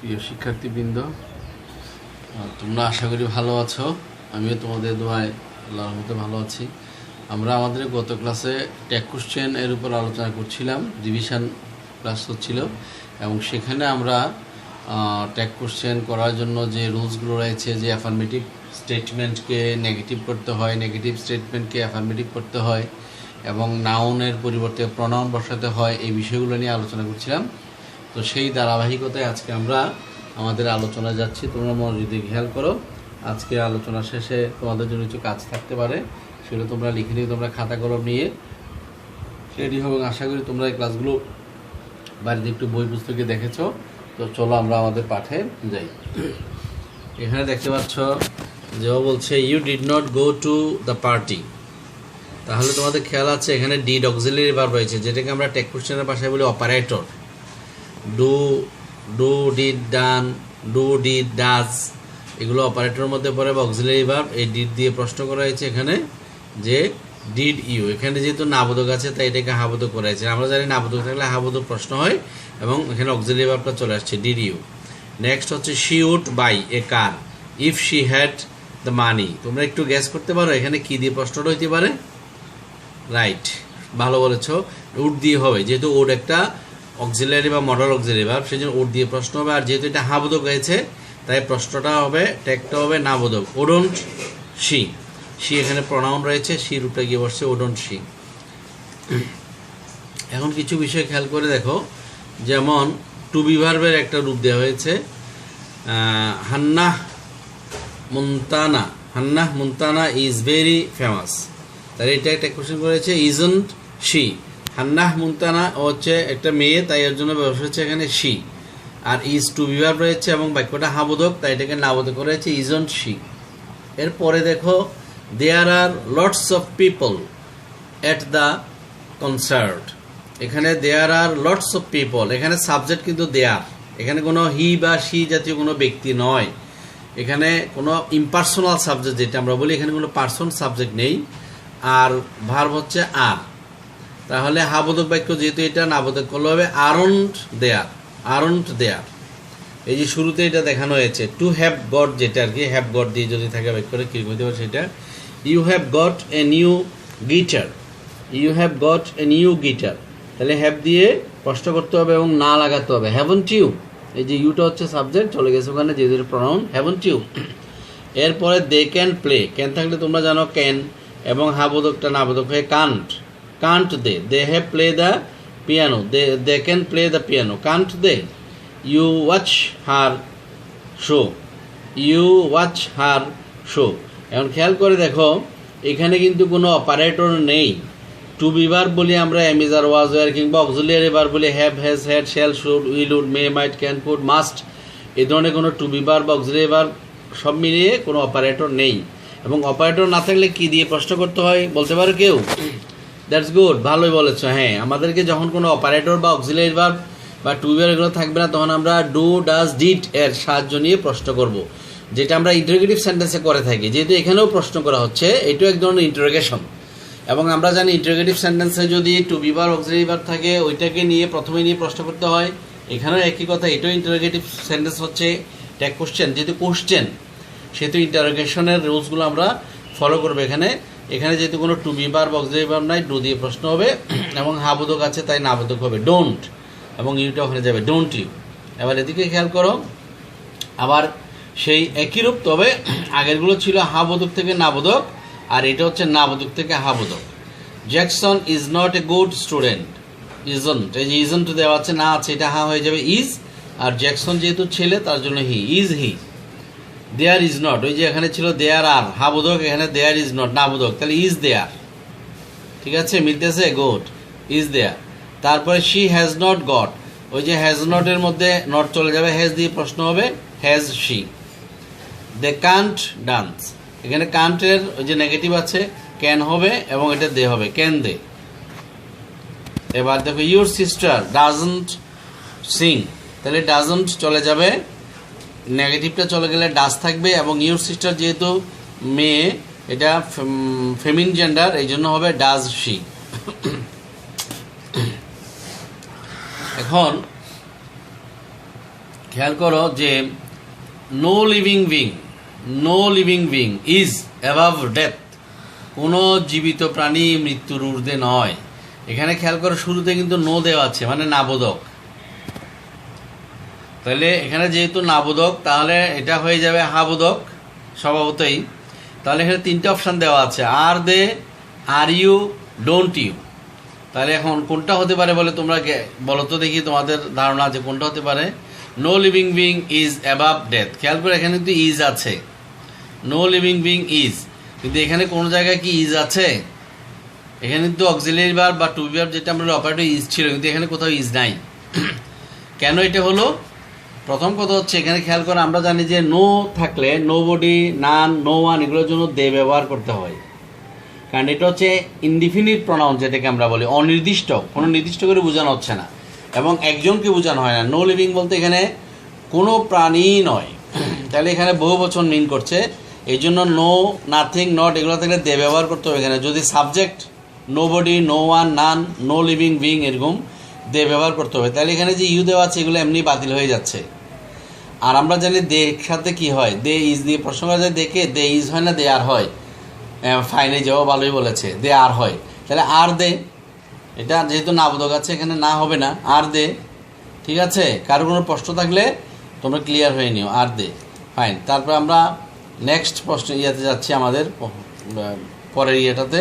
প্রিয় শিক্ষার্থীবৃন্দ, তোমরা আশা করি ভালো আছো। আমিও তোমাদের দোয়ায় আল্লাহর রহমতে ভালো আছি। আমরা আমাদের গত ক্লাসে ট্যাগ কোশ্চেন এর উপর আলোচনা করছিলাম, রিভিশন ক্লাস হচ্ছিল, এবং সেখানে আমরা ট্যাগ কোশ্চেন করার জন্য যে রুলসগুলো রয়েছে, যে অ্যাফার্মেটিভ স্টেটমেন্টকে নেগেটিভ করতে হয়, নেগেটিভ স্টেটমেন্টকে অ্যাফার্মেটিভ করতে হয়, এবং নাউনের পরিবর্তে প্রনাউন বসাতে হয়, এই বিষয়গুলো নিয়ে আলোচনা করছিলাম। তো সেই ধারাবাহিকতায় আজকে আমরা আমাদের আলোচনা যাচ্ছি। তোমরা মনোযোগ খেয়াল করো। আজকে আলোচনা শেষে তোমাদের জন্য কিছু কাজ থাকতে পারে, সেগুলো তোমরা লিখে নিয়ে তোমরা খাতা কলম নিয়ে রেডি হবে। আশা করি তোমরা এই ক্লাসগুলো বাড়িতে একটু বই পুস্তকে দেখেছো। তো চলো আমরা আমাদের পাঠে যাই। এখানে দেখতে পাচ্ছ যে ও বলছে you did not go to the party. তাহলে তোমাদের খেয়াল আছে এখানে ডিড অক্সিলারি ভার্ব রয়েছে, যেটাকে আমরা ট্যাগ কোশ্চেনের ভাষায় বলি operator. Do did done, do did does, এগুলো অপারেটরের মধ্যে পড়ে বা অক্সিলারি ভার্ব। এই ডিড দিয়ে প্রশ্ন করা হয়েছে এখানে যে ডিড ইউ। এখানে যেহেতু নাবোধক আছে তাই এটাকে হাবোধক করা হয়েছে। আমরা জানি নাবোধক থাকলে হাবোধক প্রশ্ন হয়, এবং এখানে অক্সিলারি ভার্বটা চলে আসছে ডিড ইউ। নেক্সট হচ্ছে she would buy a car if she had the money. তোমরা একটু গ্যাস করতে পারো এখানে কি দিয়ে প্রশ্নটা হইতে পারে? রাইট, ভালো বলেছো, উড দিয়ে হবে, যেহেতু উড একটা অক্সিলারি বা মডাল অক্সিলারি ভার্ব, সেই জন্য উড দিয়ে প্রশ্ন হবে। আর যেহেতু এটা হাবোধক হয়েছে তাই প্রশ্নটা হবে, ট্যাগটা হবে নাবোধক। ওডন্ট শি, শি এখানে প্রনাউন রয়েছে, শি রূপটা গিয়ে বসছে ওডন্ট শি। এখন কিছু বিষয় খেয়াল করে দেখো, যেমন টু বি ভার্বের একটা রূপ দেওয়া হয়েছে Hannah Montana. Hannah Montana is very famous. তাহলে এটা একটা কোশ্চেন করেছে ইজন্ট শি। হান্নাহ মুনতানা হচ্ছে একটা মেয়ে, তাই এর জন্য ব্যবহার হচ্ছে এখানে শি। আর ইজ টু বি ভার্ব রয়েছে এবং বাক্যটা হাবোধক, তাই এটাকে নাবোধক করা হয়েছে ইজন্ট শি। এরপরে দেখো there are lots of people at the concert. এখানে there are lots of people, এখানে সাবজেক্ট কিন্তু দেয়ার, এখানে কোনো হি বা শি জাতীয় কোনো ব্যক্তি নয়, এখানে কোনো ইম্পার্সোনাল সাবজেক্ট যেটা আমরা বলি, এখানে কোনো পার্সন সাবজেক্ট নেই। আর ভার্ব হচ্ছে আর। তাহলে হাবোধক বাক্য যেহেতু এটা নাবোধক করলে হবে আরন্ট দেয়ার, আরন্ট দেয়ার। এই যে শুরুতে এটা দেখানো হয়েছে টু হ্যাভ গট, যেটা আর কি হ্যাভ গট দিয়ে যদি থাকে বাক্যটা কীরকম হতে পারে সেটা। You have got a new guitar, you have got a new guitar. তাহলে হ্যাভ দিয়ে প্রশ্ন করতে হবে এবং না লাগাতে হবে হ্যাভন্ট ইউ। এই যে ইউটা হচ্ছে সাবজেক্ট, চলে গেছে ওখানে যেহেতু প্রনাউন হ্যাভন্ট ইউ। এরপরে দে ক্যান প্লে, ক্যান থাকলে তোমরা জানো ক্যান, এবং হাবোধকটা নাবোধক হয়ে can't. Can't they, they have play the piano, they can play the piano, can't they. You watch her show, you watch her show. এখন খেয়াল করে দেখো এখানে কিন্তু কোনো অপারেটর নেই। টু বি ভার্ব বলি আমরা am is are was were, কিংবা অক্সিলিয়ারি ভার্ব বলি have, has, had, shall, should, will, would, may, might, can, could, must. এই ধরনের কোনো টু বি ভার্ব বা অক্সিলিয়ারি ভার্ব সব মিলিয়ে কোনো অপারেটর নেই। এবং অপারেটর না থাকলে কি দিয়ে প্রশ্ন করতে হয় বলতে পারো কেউ? দ্যাটস গুড, ভালোই বলেছো। হ্যাঁ, আমাদেরকে যখন কোনো অপারেটর বা অক্সিলিয়ারি ভার্ব বা টু বি ভার্ব এগুলো থাকবে না, তখন আমরা ডু, ডাজ, ডিড এর সাহায্য নিয়ে প্রশ্ন করব, যেটা আমরা ইন্টারোগেটিভ সেন্টেন্সে করে থাকি। যেহেতু এখানেও প্রশ্ন করা হচ্ছে, এটাও এক ধরনের ইন্টারোগেশন। এবং আমরা জানি ইন্টারোগেটিভ সেন্টেন্সে যদি to be verb auxiliary verb থাকে, ওইটাকে নিয়ে প্রথমে নিয়ে প্রশ্ন করতে হয়। এখানেও একই কথা, এটাও ইন্টারোগেটিভ সেন্টেন্স হচ্ছে ট্যাগ কোশ্চেন, যেহেতু কোশ্চেন সেহেতু ইন্টারোগেশনের রুলসগুলো আমরা ফলো করবো। এখানে যেহেতু কোনো to be verb auxiliary verb নাই, ডু দিয়ে প্রশ্ন হবে, এবং হাবোধক আছে তাই নাবোধক হবে ডোন্ট, এবং ইউটা ওখানে যাবে ডোন্ট ইউ। এবার এদিকে খেয়াল করো, আবার সেই একই রূপ, তবে আগেরগুলো ছিল হাবোধক থেকে নাবোধক, আর এটা হচ্ছে নাবোধক থেকে হাবোধক। Jackson is not a good student, isn't, এই যে ইজন্ট দেওয়া আছে, না আছে, এটা হা হয়ে যাবে ইজ। আর জ্যাকসন যেহেতু ছেলে তার জন্য he, is he. There is not, ওই যে এখানে ছিল দেয়ার আর হাবোধক, এখানে দেয়ার ইজ নট নাবোধক, তাহলে ইজ দেয়ার। ঠিক আছে, মিলতেছে, গুড, ইজ দেয়ার। তারপরে শি হ্যাজ নট গট, ওই যে হ্যাজ নটের মধ্যে নট চলে যাবে, হ্যাজ দিয়ে প্রশ্ন হবে has she. They can't dance, এখানে কান্টের ওই যে নেগেটিভ আছে, ক্যান হবে, এবং এটা দে হবে, ক্যান দে। এবার দেখো ইউর সিস্টার ডাজন্ট সিং, তাহলে ডাজন্ট চলে যাবে, নেগেটিভটা চলে গেলে ডাজ থাকবে, এবং ইউর সিস্টার যেহেতু মেয়ে, এটা ফেমিন জেন্ডার, এই জন্য হবে ডাজ শি। এখন খেয়াল করো যে no living being is above death, কোনো জীবিত প্রাণী মৃত্যুর ঊর্ধ্বে নয়। এখানে খেয়াল করো শুরুতে কিন্তু নো দেওয়া আছে, মানে নাবোধক। তাহলে এখানে যেহেতু নাবোধক, তাহলে এটা হয়ে যাবে হাবোধক স্বভাবতই। তাহলে এখানে তিনটে অপশান দেওয়া আছে, আর দে, আর ইউ, ডোন্ট ইউ। তাহলে এখন কোনটা হতে পারে বলে তোমরা বলো তো দেখি, তোমাদের ধারণা আছে কোনটা হতে পারে? No living being is above death. খেয়াল করে এখানে কিন্তু ইজ আছে, নো লিভিং বিং ইজ, কিন্তু এখানে কোনো জায়গায় কি ইজ আছে? এখানে কিন্তু অক্সিলারি ভার্ব বা টু বি ভার্ব যেটা আমরা অপারেটর ইজ ছিল, কিন্তু এখানে কোথাও ইজ নাই। কেন এটা হলো? প্রথম কথা হচ্ছে এখানে খেয়াল করে আমরা জানি যে নো থাকলে নো বডি, নান, নো ওয়ান এগুলোর জন্য দে ব্যবহার করতে হয়, কারণ এটা হচ্ছে ইনডিফিনিট প্রনাউন, যেটাকে আমরা বলি অনির্দিষ্ট, কোনো নির্দিষ্ট করে বোঝানো হচ্ছে না এবং একজনকে বোঝানো হয় না। নো লিভিং বলতে এখানে কোনো প্রাণী নয়, তাহলে এখানে বহু বচন মিন করছে। এই জন্য নো, নাথিং, নট এগুলো থেকে দে ব্যবহার করতে হবে। এখানে যদি subject nobody, no one, none, no living being এরকম দে ব্যবহার করতে হবে। তাহলে এখানে যে ইউ দেওয়া আছে এগুলো এমনি বাতিল হয়ে যাচ্ছে। আর আমরা জানি দে সাথে কি হয়, দে ইজ দিয়ে প্রশ্ন করা যায়, দেখে দে ইজ হয় না দে আর হয়। ফাইনে যাও, ভালোই বলেছে, দে আর হয়। তাহলে আর দে, এটা যেহেতু নাবোধক আছে এখানে না হবে না, আর দে। ঠিক আছে, কারো কোনো প্রশ্ন থাকলে তোমরা ক্লিয়ার হয়ে নিও, আর দে, ফাইন। তারপর আমরা নেক্সট প্রশ্ন ইয়েতে যাচ্ছি, আমাদের পরের ইয়েটাতে।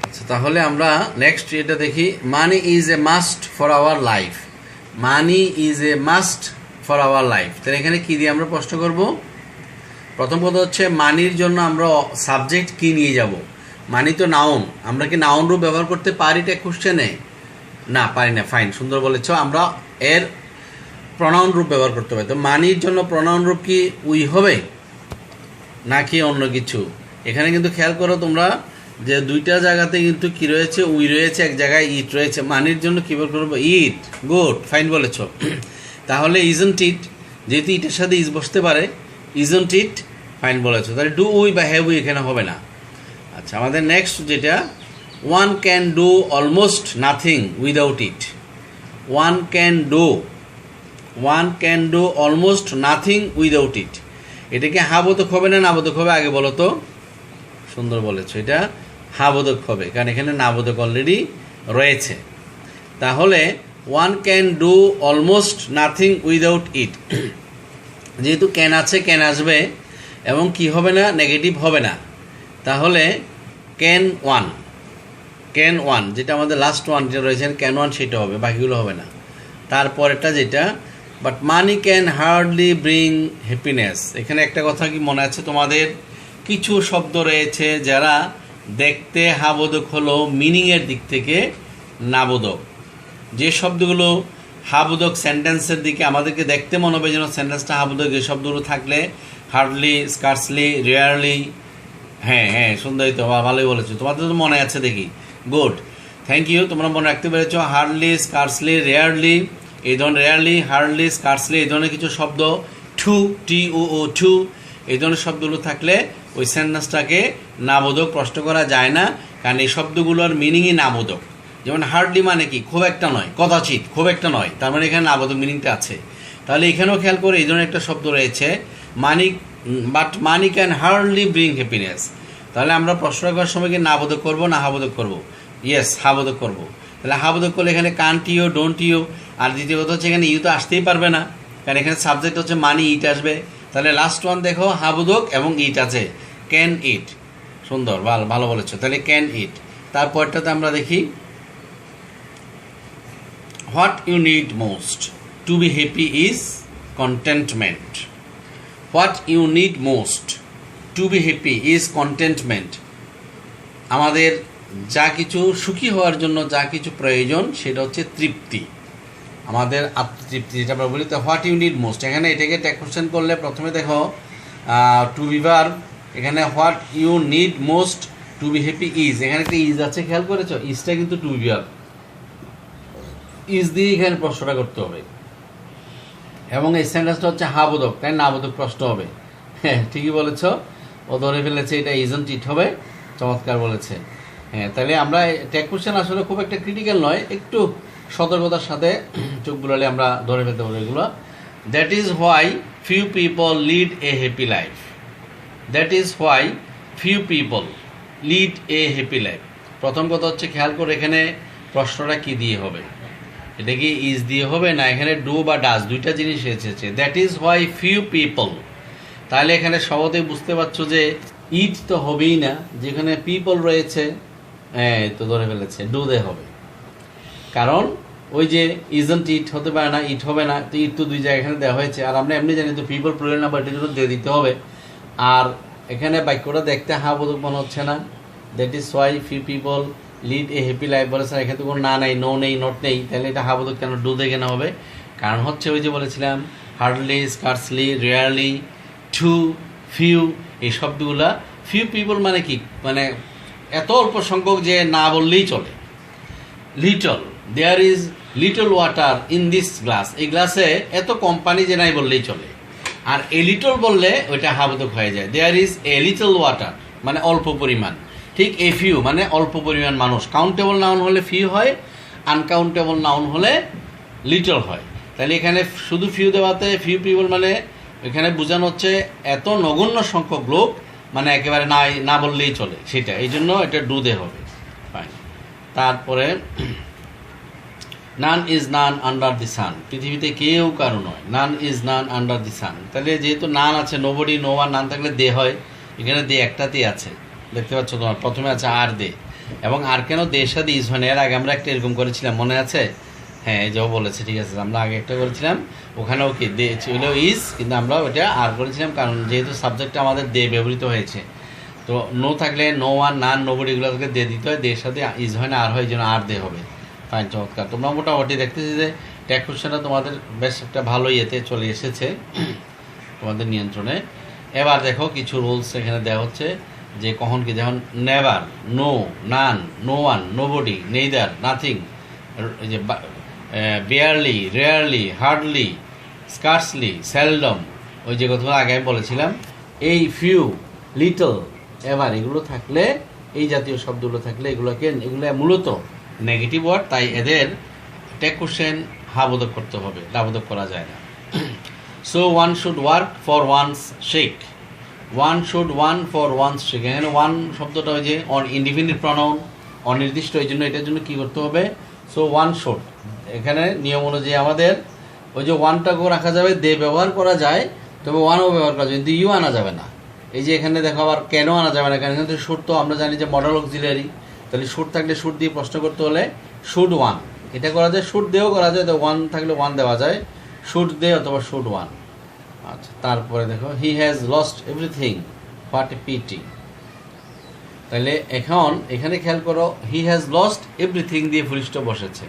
আচ্ছা, তাহলে আমরা নেক্সট ইয়েটা দেখি। Money is a must for our life, money is a must for our life. তাহলে এখানে কী দিয়ে আমরা প্রশ্ন করব? প্রথম কথা হচ্ছে মানির জন্য আমরা সাবজেক্ট কি নিয়ে যাব? মানি তো নাউন, আমরা কি নাউন রূপ ব্যবহার করতে পারি? এটা কোশ্চেনে না, পারি না, ফাইন, সুন্দর বলেছ। আমরা এর প্রনাউন রূপ ব্যবহার করতে পারি। তো মানির জন্য প্রনাউন রূপ কি উই হবে নাকি অন্য কিছু? এখানে কিন্তু খেয়াল করো তোমরা যে দুইটা জায়গাতে কিন্তু কি রয়েছে, উই রয়েছে, এক জায়গায় ইট রয়েছে। মানির জন্য কী ব্যবহার করবো? ইট, গুড, ফাইন বলেছ। তাহলে ইজন্ট ইট, যেহেতু ইটের সাথে ইজ বসতে পারে, ইজন্ট ইট, ফাইন বলেছ। তাহলে ডু উই বা হ্যাভ উই এখানে হবে না। আচ্ছা, আমাদের নেক্সট যেটা, one can do almost nothing without it. One can do almost nothing without it. এটাকে হাবোধক হবে না নাবোধক হবে? আগে বলো তো। সুন্দর বলেছ, এটা হাবোধক হবে, কারণ এখানে নাবোধক অলরেডি রয়েছে। তাহলে one can do almost nothing without it, যেহেতু ক্যান আছে, ক্যান আসবে এবং কি হবে না, নেগেটিভ হবে না। তাহলে ক্যান ওয়ান যেটা আমাদের লাস্ট ওয়ান যেটা রয়েছে ক্যান ওয়ান, সেটা হবে, বাকিগুলো হবে না। তারপরেরটা যেটা, but money can hardly bring happiness. এখানে একটা কথা কি মনে আছে তোমাদের? কিছু শব্দ রয়েছে যারা দেখতে হাবোধক হলো মিনিংয়ের দিক থেকে নাবোধক। যে শব্দগুলো হাবোধক সেন্টেন্সের দিকে আমাদেরকে দেখতে মনে হবে যেন সেন্টেন্সটা হাবোধক, এই শব্দগুলো থাকলে হার্ডলি, স্কার্সলি, রেয়ারলি, হ্যাঁ সুন্দরই তো, ভালোই বলেছো, তোমাদের তো মনে আছে দেখি, গুড, থ্যাংক ইউ, তোমরা মনে রাখতে পেরেছো। হার্ডলি, স্কার্সলি, রেয়ারলি এই ধরনের, রেয়ারলি, হার্ডলি, স্কার্সলি এই ধরনের কিছু শব্দ, টু, টু এই ধরনের শব্দগুলো থাকলে ওই সেন্টেন্সটাকে নাবোধক প্রশ্ন করা যায় না, কারণ এই শব্দগুলোর মিনিংই নাবোধক। যেমন হার্ডলি মানে কি, খুব একটা নয়, কদাচিৎ, খুব একটা নয়, তার মানে এখানে নাবোধক মিনিংটা আছে। তাহলে এখানেও খেয়াল করে এই ধরনের একটা শব্দ রয়েছে, money can hardly bring happiness. তাহলে আমরা প্রশ্ন করার সময় কি নাবোধক করবো না হাবোধক করবো? ইয়েস, হাবোধক করবো। তাহলে হাবোধক করলে এখানে কান্ট ইউ, ডোন্ট ইউ, আর দ্বিতীয় কথা হচ্ছে এখানে ইউ তো আসতেই পারবে না, কারণ এখানে সাবজেক্ট হচ্ছে মানি, ইট আসবে। তাহলে লাস্ট ওয়ান দেখো, হাবোধক এবং ইট আছে, ক্যান ইট, সুন্দর, ভালো বলেছো। তাহলে ক্যান ইট। তারপরটাতে আমরা দেখি, what you need most to be happy is contentment. What you need most to be happy is contentment. আমাদের যা কিছু সুখী হওয়ার জন্য যা কিছু প্রয়োজন সেটা হচ্ছে তৃপ্তি, আমাদের আত্মতৃপ্তি যেটা আমরা বলি। তো হোয়াট ইউ নিড মোস্ট, এখানে এটাকে ট্যাগ কোশ্চেন করলে প্রথমে দেখো টু বি ভার্ব, এখানে what you need most to be happy is, এখানে একটা ইজ আছে, খেয়াল করেছো? ইজটা কিন্তু টু বি ভার্ব, ইজ দিয়ে এখানে প্রশ্নটা করতে হবে এবং এই সেন্টেন্সটা হচ্ছে হাবোধক, তাই নাবোধক প্রশ্ন হবে। হ্যাঁ, ঠিকই বলেছ, ও ধরে ফেলেছে, এটা ইজন্ট ইট হবে, চমৎকার বলেছে। হ্যাঁ, তাহলে আমরা ট্যাগ কোশ্চেন আসলে খুব একটা ক্রিটিক্যাল নয়, একটু সতর্কতার সাথে চোখ বুলালে আমরা ধরে ফেলতে পারবো এগুলো। That is why few people lead a happy life. That is why few people lead a happy life. প্রথম কথা হচ্ছে খেয়াল করে এখানে প্রশ্নটা কি দিয়ে হবে, এটা কি ইজ দিয়ে হবে না এখানে ডু বা ডাজ দুইটা জিনিস এসেছে। That is why few people, তাহলে এখানে সহজেই বুঝতে পারছো যে ইট তো হবেই না, যেখানে পিপল রয়েছে তো ধরে ফেলেছে ডু দে হবে, কারণ ওই যে ইজন্ট ইট হতে পারে না, ইট হবে না, তো ইট তো দুই জায়গায় এখানে দেওয়া হয়েছে, আর আমরা এমনি জানি তো পিপল প্লুরাল নাম্বার এটার জন্য দিয়ে দিতে হবে। আর এখানে বাক্যটা দেখতে বোধক মনে হচ্ছে না। That is Y few people lead a happy life বলেছেন, এখানে তো কোনো না নেই, নো নেই, নট নেই, তাহলে এটা বোধক কেন ডু দেখে না হবে? কারণ হচ্ছে ওই যে বলেছিলাম hardly, scarcely, rarely, too, few, এই শব্দগুলা। ফিউ পিপল মানে কি, মানে এত অল্প সংখ্যক যে না বললেই চলে। Little, there is little water in this glass, এই গ্লাসে এত কম পানি যে নাই বললেই চলে। আর এ লিটল বললে ওইটা হাবোধক হয়ে যায়। There is a little water মানে অল্প পরিমাণ, ঠিক এ ফিউ মানে অল্প পরিমাণ মানুষ। কাউন্টেবল নাউন হলে ফিউ হয়, আনকাউন্টেবল নাউন হলে লিটল হয়। তাহলে এখানে শুধু ফিউ দেওয়াতে ফিউ পিপল মানে এখানে বোঝানো হচ্ছে এত নগণ্য সংখ্যক লোক, মানে একেবারে না বললেই চলে সেটা, এই জন্য এটা ডু দে হবে। ফাইন। তারপরে নান ইজ নান আন্ডার দি সান, পৃথিবীতে কেউ কারো নয়। নান ইজ নান আন্ডার দি সান, তাহলে যেহেতু নান আছে, নোবডি, নো ওয়ান, নান থাকলে দে হয়, এখানে দে একটাতেই আছে, দেখতে পাচ্ছ তোমার প্রথমে আছে আর দে। এবং আর কেন দেশ সাথে ইজ হয় না, এর আগে আমরা একটা এরকম করেছিলাম মনে আছে? হ্যাঁ, এই যাও বলেছে, ঠিক আছে, আমরা আগে একটা করেছিলাম, ওখানেও কি দে ছিল ইজ, কিন্তু আমরা ওটা আর করেছিলাম কারণ যেহেতু সাবজেক্টটা আমাদের দে ব্যবহৃত হয়েছে। তো নো থাকলে নো ওয়ান, নান, নোবডি এগুলোকে দে দিতে হয়, দের সাথে ইজ হয় না, আর হয়, যেন আর দে হবে। ফাইন, চমৎকার। তোমরা মোটামুটি দেখতেছি যে ট্যাগ কোশ্চেনটা তোমাদের বেশ একটা ভালো ইয়েতে চলে এসেছে তোমাদের নিয়ন্ত্রণে। এবার দেখো কিছু রুলস এখানে দেওয়া হচ্ছে যে কখন কি, যেমন never, no, none, no one, nobody, neither, nothing, এই যে barely, rarely, hardly, scarcely, seldom, ওই যে কথা আগে আমি বলেছিলাম, এই ফিউ, লিটল, এবার এগুলো থাকলে, এই জাতীয় শব্দগুলো থাকলে এগুলো মূলত নেগেটিভ ওয়ার্ড, তাই এদের ট্যাগ কোশ্চেন হাবোধক করতে হবে, লাবোধক করা যায় না। So one should work for one's sake, one should one for one's sake, এখানে ওয়ান শব্দটা ওই যে ইনডিফিনিট প্রনাউন, অনির্দিষ্ট, এই জন্য এটার জন্য কী করতে হবে? সো ওয়ান শুড, এখানে নিয়ম অনুযায়ী আমাদের ওই যে ওয়ানটাকেও রাখা যাবে, দে ব্যবহার করা যায়, তবে ওয়ানও ব্যবহার করা যায়, কিন্তু ইউ আনা যাবে না। এই যে এখানে দেখো আবার কেন আনা যাবে না, কারণ এখানে শুড তো আমরা জানি যে মডেল অক্সিলারি, তাহলে শুড থাকলে শুড দিয়ে প্রশ্ন করতে হলে শুড ওয়ান, এটা করা যায়, শুড দেও করা যায়, তো ওয়ান থাকলে ওয়ান দেওয়া যায়, শুড দে অথবা শুড ওয়ান। আচ্ছা, তারপরে দেখো he has lost everything, what a pity, তাহলে এখন এখানে খেয়াল করো, হি হ্যাজ লস্ট এভরিথিং দিয়ে ফুল স্টপ বসেছে,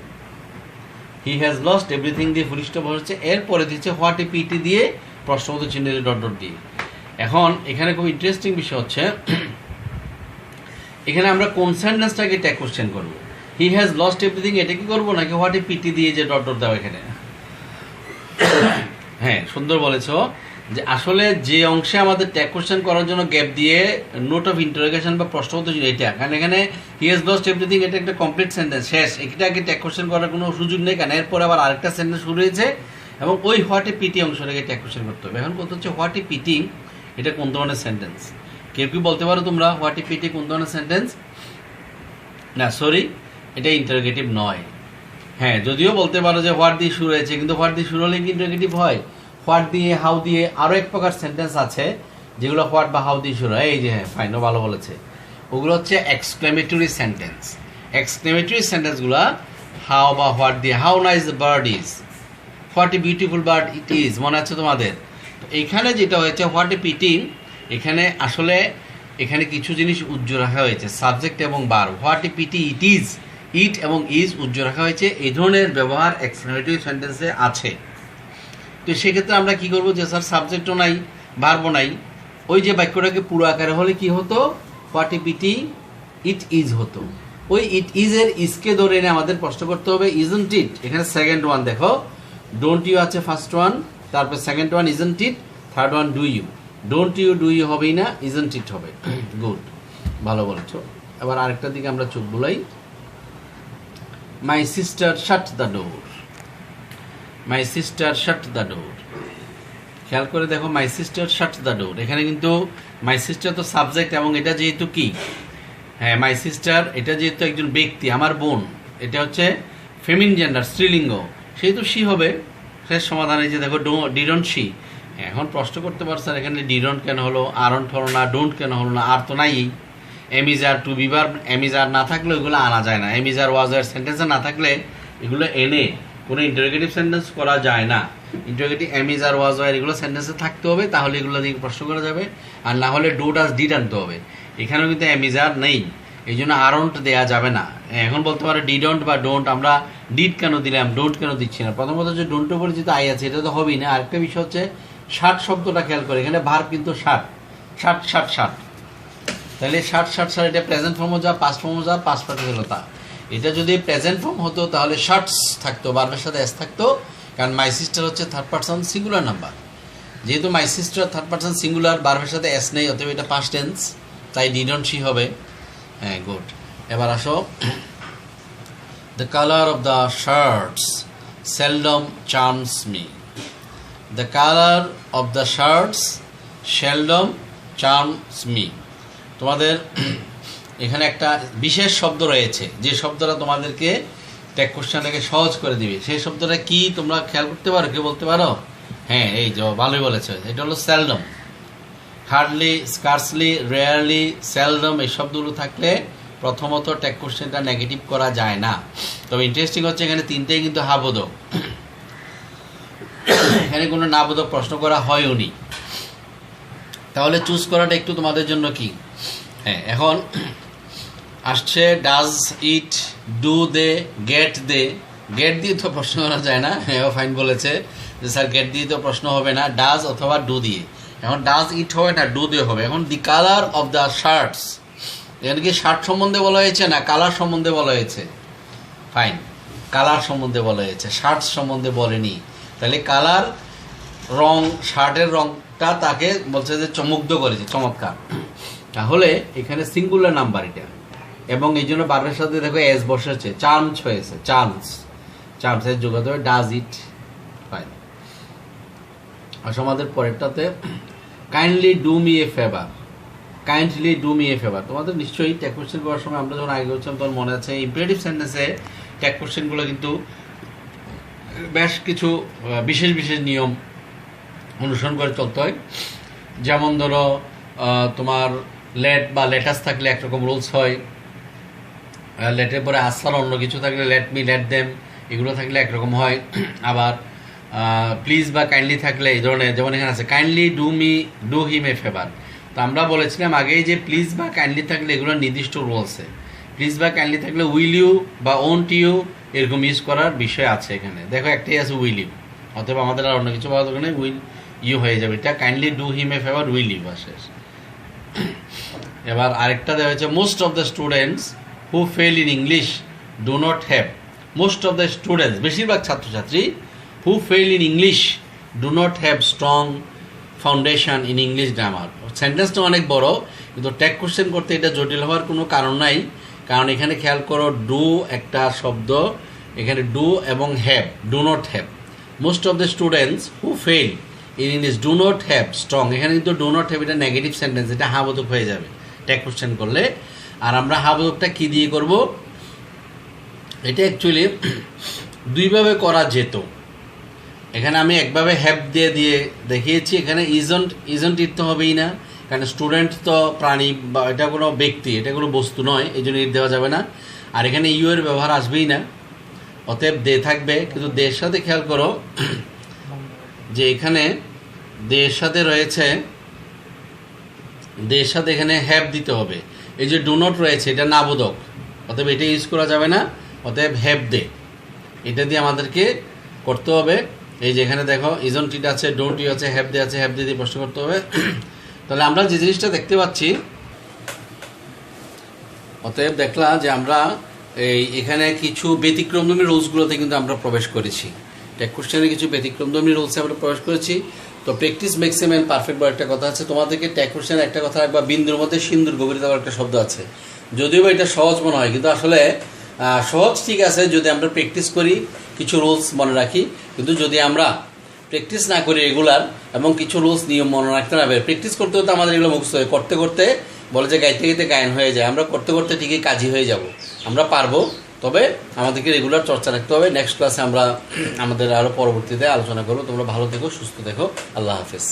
হি হ্যাজ লস্ট এভরিথিং দিয়ে ফুল স্টপ বসেছে, এরপরে দিচ্ছে হোয়াট এ পিটি দিয়ে প্রশ্নবোধক চিহ্ন ডট ডট দিয়ে। এখন এখানে খুব ইন্টারেস্টিং বিষয় হচ্ছে এখানে আমরা কোন সেন্টেন্সটাকে ট্যাগ কোশ্চেন করবো, হি হ্যাজ লস্ট এভরিথিং এটা কি করবো, নাকি হোয়াট এ পিটি দিয়ে যে ডট ডট দেওয়া এখানে? হ্যাঁ, সুন্দর বলেছ যে আসলে যে অংশে আমাদের ট্যাগ কোশ্চেন করার জন্য গ্যাপ দিয়ে নোট অফ ইন্টারোগেশন বা প্রশ্নবোধক চিহ্ন এটা, কারণ এখানে হি হ্যাজ লস্ট এভরিথিং এটা একটা কমপ্লিট সেন্টেন্স, শেষ, এটাকে ট্যাগ কোশ্চেন করার কোনো সুযোগ নেই, কারণ এরপরে আবার আরেকটা সেন্টেন্স শুরু হয়েছে এবং ওই হোয়াট এ পিটি অংশটাকে ট্যাগ কোশ্চেন করতে হবে। এখন কথা হচ্ছে হোয়াট এ পিটি এটা কোন ধরনের সেন্টেন্স? কেউ কি বলতে পারো তোমরা হোয়াট এ পিটি কোন ধরনের সেন্টেন্স? না, সরি, এটা ইন্টারোগেটিভ নয়। হ্যাঁ, যদিও বলতে পারো যে হোয়াট দিয়ে শুরু হয়েছে, কিন্তু হোয়াট দিয়ে শুরু হলে কি ইন্টারোগেটিভ হয়? হোয়াট দিয়ে, হাউ দিয়ে, আরও এক প্রকার সেন্টেন্স আছে যেগুলো হোয়াট বা হাউ দিয়ে শুরু হয়, এই যে, হ্যাঁ ফাইনও ভালো বলেছে, ওগুলো হচ্ছে এক্সক্লেমেটরি সেন্টেন্স। এক্সক্লেমেটরি সেন্টেন্সগুলো হাউ বা হোয়াট দিয়ে, how nice the bird is, what a beautiful bird it is, মনে আছে তোমাদের? তো এইখানে যেটা হয়েছে হোয়াট এ পিটি, এখানে আসলে এখানে কিছু জিনিস উজ্জ্বল রাখা হয়েছে, সাবজেক্ট এবং verb. What a pity it is, it এবং ইজ উজ্জ্বল রাখা হয়েছে, এই ধরনের ব্যবহার এক্সক্লেমেটরি সেন্টেন্সে আছে। তো সেক্ষেত্রে আমরা কি করবো, যে স্যার সাবজেক্টও নাই, ভার্বও নাই, ওই যে বাক্যটাকে পুরো আকারে হলে কি হতো, what a pity it is হতো। ওই ইট ইজ এর ইজকে ধরে এনে আমাদের প্রশ্ন করতে হবে ইজন্ট ইট, এখানে সেকেন্ড ওয়ান দেখো, ডোন্ট ইউ আছে ফার্স্ট ওয়ান, তারপর second one isn't it, third one do you, don't you do you হবেই না, ইজন্ট ইট হবে। গুড, ভালো বলেছো। এবার আরেকটা দিকে আমরা চোখ বুলাই, my sister shut the door, my sister shut the door. খেয়াল করে দেখো, my sister shut the door, এখানে কিন্তু মাই সিস্টার তো সাবজেক্ট, এবং এটা যেহেতু কি, হ্যাঁ মাই সিস্টার, এটা যেহেতু একজন ব্যক্তি, আমার বোন, এটা হচ্ছে ফেমিন জেন্ডার, স্ত্রীলিঙ্গ, সেহেতু সি হবে। শেষ সমাধানে যে দেখো ডিডন্ট সি। এখন প্রশ্ন করতে পারছেন এখানে ডিডন্ট কেন হলো, আরন্ট হলো না, ডোন্ট কেন হলো না, আর তো নাই। এমিজার টু বিভার, এমিজার না থাকলে এগুলো আনা যায় না। এমিজার ওয়াজ এর সেন্টেন্সে না থাকলে এগুলো এনে কোনো ইন্টারোগেটিভ সেন্টেন্স করা যায় না। ইন্টারোগেটিভ এমিজার ওয়াজ ওয়ার এগুলো সেন্টেন্সে থাকতে হবে, তাহলে এগুলো দিয়ে প্রশ্ন করা যাবে। আর না হলে ডু ডাজ ডিড আনতে হবে। এখানেও কিন্তু এমিজার নেই, এই জন্য আরন্ট দেওয়া যাবে না। এখন বলতে পারে ডিডন্ট বা ডোন্ট, আমরা ডিড কেন দিলাম, ডোন্ট কেন দিচ্ছি না। প্রথম কথা হচ্ছে ডোন্টের উপরে যেহেতু আই আছে, এটা তো হবেই না। আরেকটা বিষয় হচ্ছে ষাট শব্দটা খেয়াল করে, এখানে ভার্ব কিন্তু ষাট, ষাট ষাট ষাট, তাহলে ষাট ষাট ষাট, এটা প্রেজেন্ট ফর্মও যা, পাস্ট ফর্মও যা, পাস্ট পার্টিসিপল তা। এটা যদি প্রেজেন্ট ফর্ম হতো তাহলে শার্টস থাকতো, ভার্বের সাথে এস থাকতো, কারণ মাই সিস্টার হচ্ছে থার্ড পারসন সিঙ্গুলার নাম্বার। যেহেতু my sister third person singular, ভার্বের সাথে এস নেই, অতএব এটা পাস্ট টেন্স, তাই ডিডন্ট সি হবে। হ্যাঁ, গুড। এবার আসো, the colour of the shirts seldom charms me. The colour of the shirts seldom charms me. তোমাদের এখানে একটা বিশেষ শব্দ রয়েছে, যে শব্দটা তোমাদেরকে ট্যাগ কোশ্চেনটাকে সহজ করে দিবে। সেই শব্দটা কি তোমরা খেয়াল করতে পারো, কেউ বলতে পারো? হ্যাঁ, এই যে ভালোই বলেছে, এটা হলো seldom. Hardly, scarcely, rarely, seldom, এই শব্দগুলো থাকলে প্রথমত ট্যাগ কোশ্চেনটা নেগেটিভ করা যায় না। তবে ইন্টারেস্টিং হচ্ছে এখানে তিনটেই কিন্তু হাবোধক, এখানে কোনো নাবোধক প্রশ্ন করা হয়ওনি। তাহলে চুজ করাটা একটু তোমাদের জন্য কি, হ্যাঁ এখন আসছে does it, do they, get they. Get দিয়ে তো প্রশ্ন করা যায় না, হ্যাঁ ফাইন বলেছে যে স্যার গেট দিয়ে তো প্রশ্ন হবে না, ডাজ অথবা ডু দিয়ে। এখন ডাজ ইট হবে না, ডু দিয়ে হবে। এখন the colour of the shirts, এখানে কি শার্ট সম্বন্ধে বলা হয়েছে না কালার সম্বন্ধে বলা হয়েছে? ফাইন, কালার সম্বন্ধে বলা হয়েছে, শার্টস সম্বন্ধে বলেনি। তাহলে কালার, রং, শার্টের রংটা তাকে বলছে যে চমুগ্ধ করেছে, চমৎকার। তাহলে এখানে সিঙ্গুলার নাম্বার এটা, এবং এই জন্য বারের সাথে দেখো এস বসেছে, চার্মস হয়েছে, চার্মস, চার্মসের যোগাতে হবে ডাজ ইট। ফাইন। আসলে আমাদের পরেরটাতে kindly do me a favour, kindly do me a favour. তোমাদের নিশ্চয়ই ট্যাগ কোশ্চেন করার সময় আমরা যখন আগে করছিলাম তখন মনে আছে, ইম্পারেটিভ সেন্টেন্সে ট্যাগ কোশ্চেনগুলো কিন্তু বেশ কিছু বিশেষ বিশেষ নিয়ম অনুসরণ করে চলতে হয়। যেমন ধরো তোমার লেট বা লেটাস থাকলে একরকম রুলস হয়, লেটের পরে আসার অন্য কিছু থাকলে লেট মি, লেট দেম, এগুলো থাকলে একরকম হয়। আবার প্লিজ বা কাইন্ডলি থাকলে এই ধরনের, যেমন এখানে আছে kindly do me, do him a favour. তো আমরা বলেছিলাম আগেই যে প্লিজ বা কাইন্ডলি থাকলে এগুলো নির্দিষ্ট রুলসে, প্লিজ বা কাইন্ডলি থাকলে উইল ইউ বা ওন্ট ইউ এরকম ইউজ করার বিষয় আছে এখানে। দেখো একটাই আছে উইল ইউ, অথবা আমাদের আর অন্য কিছু বলা দরকার নেই, উইল ইউ হয়ে যাবে। এটা kindly do him a favour, will you আসে। এবার আরেকটা দেওয়া হয়েছে most of the students who fail in English do not have. Most of the students, বেশিরভাগ ছাত্রছাত্রী, who fail in English do not have strong foundation in English grammar. সেন্টেন্সটা অনেক বড়, কিন্তু ট্যাগ কোশ্চেন করতে এটা জটিল হওয়ার কোনো কারণ নাই, কারণ এখানে খেয়াল করো ডু একটা শব্দ, এখানে ডু এবং have, do not have. Most of the students who fail in English do not have strong, এখানে কিন্তু ডু নট হ্যাভ এটা নেগেটিভ সেন্টেন্স, এটা হাবোধক হয়ে যাবে ট্যাগ কোশ্চেন করলে। আর আমরা হাবোধকটা কী দিয়ে করব, এটা অ্যাকচুয়ালি দুইভাবে করা যেত। এখানে আমি একভাবে হ্যাভ দিয়ে দিয়ে দেখিয়েছি, এখানে ইজন্ট, ইজন্ট ইট তো হবেই না, কারণ স্টুডেন্ট তো প্রাণী বা এটা কোনো ব্যক্তি, এটা কোনো বস্তু নয়, এই জন্য ইট দেওয়া যাবে না। আর এখানে ইউ এর ব্যবহার আসবেই না, অতএব দে থাকবে। কিন্তু দের সাথে খেয়াল করো যে এখানে দের সাথে রয়েছে, দের সাথে এখানে হ্যাভ দিতে হবে। এই যে ডু নট রয়েছে এটা নাবোধক, অতএব এটা ইউজ করা যাবে না, অতএব হ্যাভ দে এটা দিয়ে আমাদেরকে করতে হবে। এই যে এখানে দেখো ইজন্ট ইট আছে, ডোন্ট ইউ আছে, হ্যাভ দে আছে, হ্যাভ দে দিয়ে প্রশ্ন করতে হবে। তাহলে আমরা যে জিনিসটা দেখতে পাচ্ছি, অতএব দেখলাম যে আমরা এই এখানে কিছু ব্যতিক্রমধর্মী রুলসগুলোতে কিন্তু আমরা প্রবেশ করেছি, ট্যাগ কোশ্চেনে কিছু ব্যতিক্রমধর্মী রুলসে আমরা প্রবেশ করেছি। তো practice makes a man perfect বলে একটা কথা আছে, তোমাদেরকে ট্যাগ কোশ্চেনে একটা কথা রাখবা, বিন্দুর মধ্যে সিন্দুর গভীরতা একটা শব্দ আছে। যদিও বা এটা সহজ মনে হয়, কিন্তু আসলে সহজ ঠিক আছে যদি আমরা প্র্যাকটিস করি, কিছু রুলস মনে রাখি, কিন্তু যদি আমরা প্র্যাকটিস না করি রেগুলার এবং কিছু রুলস নিয়ম মনে রাখতে না পারি, প্র্যাকটিস করতে করতে আমাদের এগুলো মুখস্থ হয়, করতে করতে বলে যে গাইতে গাইতে গায়ন হয়ে যায়, আমরা করতে করতে ঠিকই কাজই হয়ে যাব, আমরা পারবো। তবে আমাদেরকে রেগুলার চর্চা রাখতে হবে। নেক্সট ক্লাসে আমরা আমাদের আরও পরবর্তীতে আলোচনা করবো। তোমরা ভালো থেকো, সুস্থ থেকো, আল্লাহ হাফেজ।